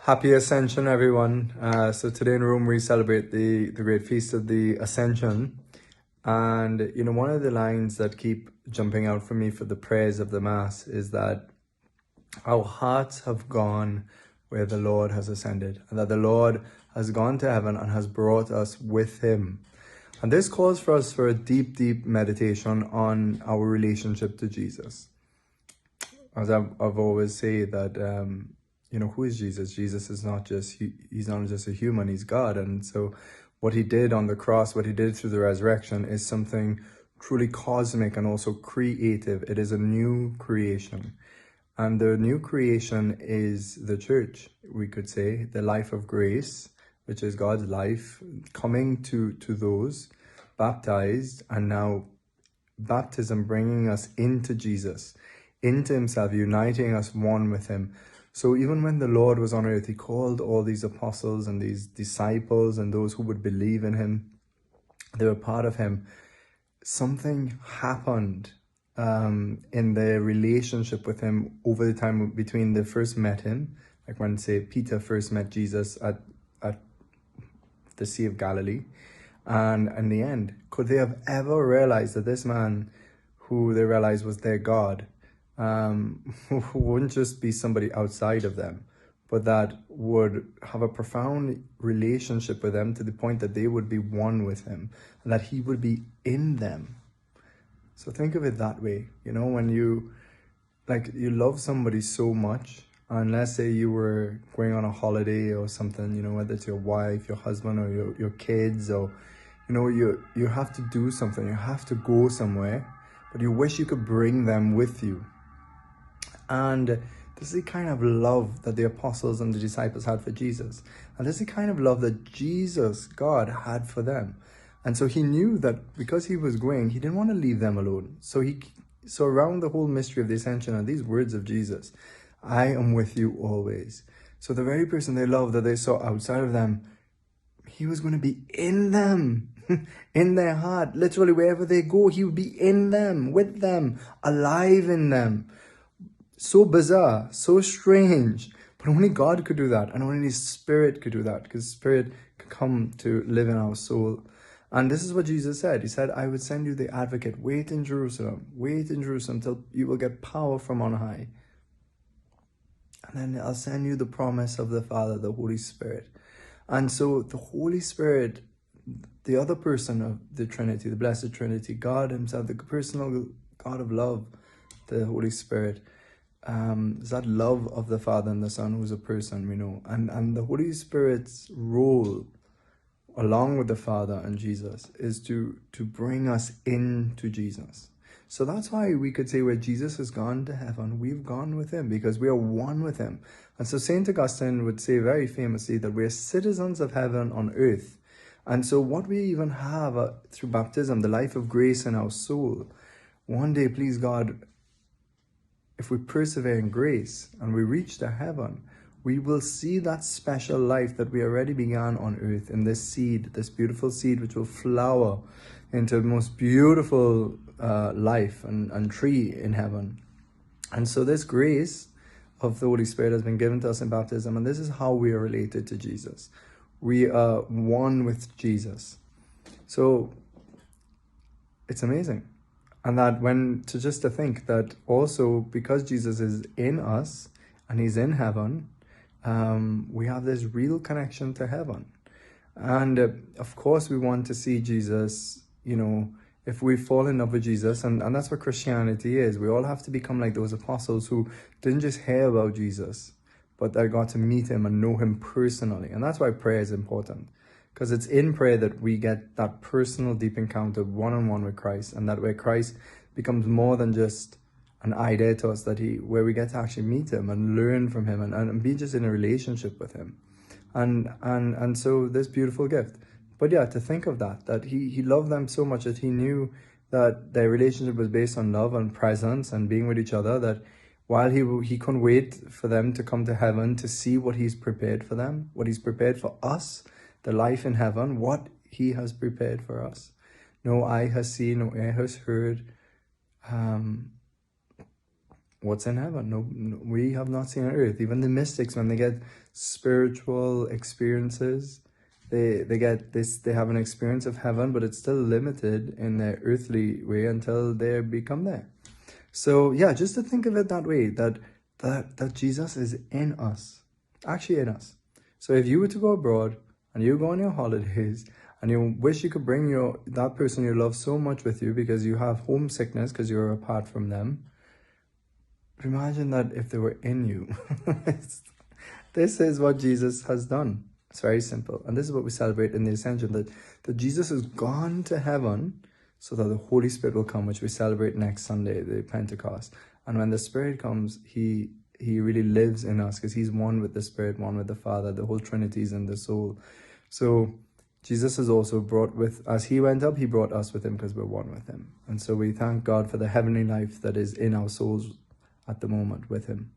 Happy Ascension, everyone. So today in Rome, we celebrate the great feast of the Ascension. And, one of the lines that keep jumping out for me for the prayers of the Mass is that our hearts have gone where the Lord has ascended, and that the Lord has gone to heaven and has brought us with him. And this calls for us for a deep, deep meditation on our relationship to Jesus. As I've always said that, who is Jesus? Jesus is not just, he's not just a human, he's God. And so what he did on the cross, what he did through the resurrection is something truly cosmic and also creative. It is a new creation. And the new creation is the church, we could say, the life of grace, which is God's life, coming to those baptized, and now baptism bringing us into Jesus, into himself, uniting us one with him. So even when the Lord was on earth, he called all these apostles and these disciples and those who would believe in him. They were part of him. Something happened in their relationship with him over the time between they first met him, like when, say, Peter first met Jesus at the Sea of Galilee, and in the end, could they have ever realized that this man, who they realized was their God, wouldn't just be somebody outside of them, but that would have a profound relationship with them to the point that they would be one with him and that he would be in them. So think of it that way, when you love somebody so much, and let's say you were going on a holiday or something, whether it's your wife, your husband, or your kids, or, you have to do something, you have to go somewhere, but you wish you could bring them with you. And this is the kind of love that the apostles and the disciples had for Jesus. And this is the kind of love that Jesus, God, had for them. And so he knew that because he was going, he didn't want to leave them alone. So around the whole mystery of the Ascension are these words of Jesus: I am with you always. So the very person they loved, that they saw outside of them, he was going to be in them, in their heart. Literally, wherever they go, he would be in them, with them, alive in them. So bizarre, so strange, but only God could do that, and only his Spirit could do that, because Spirit could come to live in our soul. And this is what Jesus said. He said, I would send you the advocate. Wait in Jerusalem till you will get power from on high. And then I'll send you the promise of the Father, the Holy Spirit. And so the Holy Spirit, the other person of the Trinity, the Blessed Trinity, God himself, the personal God of love, the Holy Spirit, is that love of the Father and the Son, who's a person, we know. And the Holy Spirit's role, along with the Father and Jesus, is to bring us into Jesus. So that's why we could say where Jesus has gone to heaven, we've gone with him, because we are one with him. And so St. Augustine would say very famously that we're citizens of heaven on earth. And so what we even have through baptism, the life of grace in our soul, one day, please God, if we persevere in grace and we reach to heaven, we will see that special life that we already began on earth in this seed, this beautiful seed which will flower into the most beautiful life and tree in heaven. And so this grace of the Holy Spirit has been given to us in baptism, and this is how we are related to Jesus. We are one with Jesus. So it's amazing. And that to think that also because Jesus is in us and he's in heaven, we have this real connection to heaven. And of course we want to see Jesus, if we fall in love with Jesus, and that's what Christianity is. We all have to become like those apostles who didn't just hear about Jesus, but they got to meet him and know him personally. And that's why prayer is important, because it's in prayer that we get that personal deep encounter one-on-one with Christ, and that way Christ becomes more than just an idea to us, where we get to actually meet him and learn from him and be just in a relationship with him. And so this beautiful gift. But yeah, to think of that he loved them so much that he knew that their relationship was based on love and presence and being with each other, that while he couldn't wait for them to come to heaven to see what he's prepared for them, what he's prepared for us, the life in heaven, what he has prepared for us. No eye has seen, no ear has heard, what's in heaven? No, we have not seen on earth. Even the mystics, when they get spiritual experiences, they get this, they have an experience of heaven, but it's still limited in their earthly way until they become there. So yeah, just to think of it that way, that Jesus is in us, actually in us. So if you were to go abroad and you go on your holidays and you wish you could bring that person you love so much with you because you have homesickness because you're apart from them, imagine that if they were in you. This is what Jesus has done. It's very simple. And this is what we celebrate in the Ascension, that Jesus has gone to heaven so that the Holy Spirit will come, which we celebrate next Sunday, the Pentecost. And when the Spirit comes, he really lives in us because he's one with the Spirit, one with the Father. The whole Trinity is in the soul. So Jesus has also brought as he went up, he brought us with him because we're one with him. And so we thank God for the heavenly life that is in our souls at the moment with him.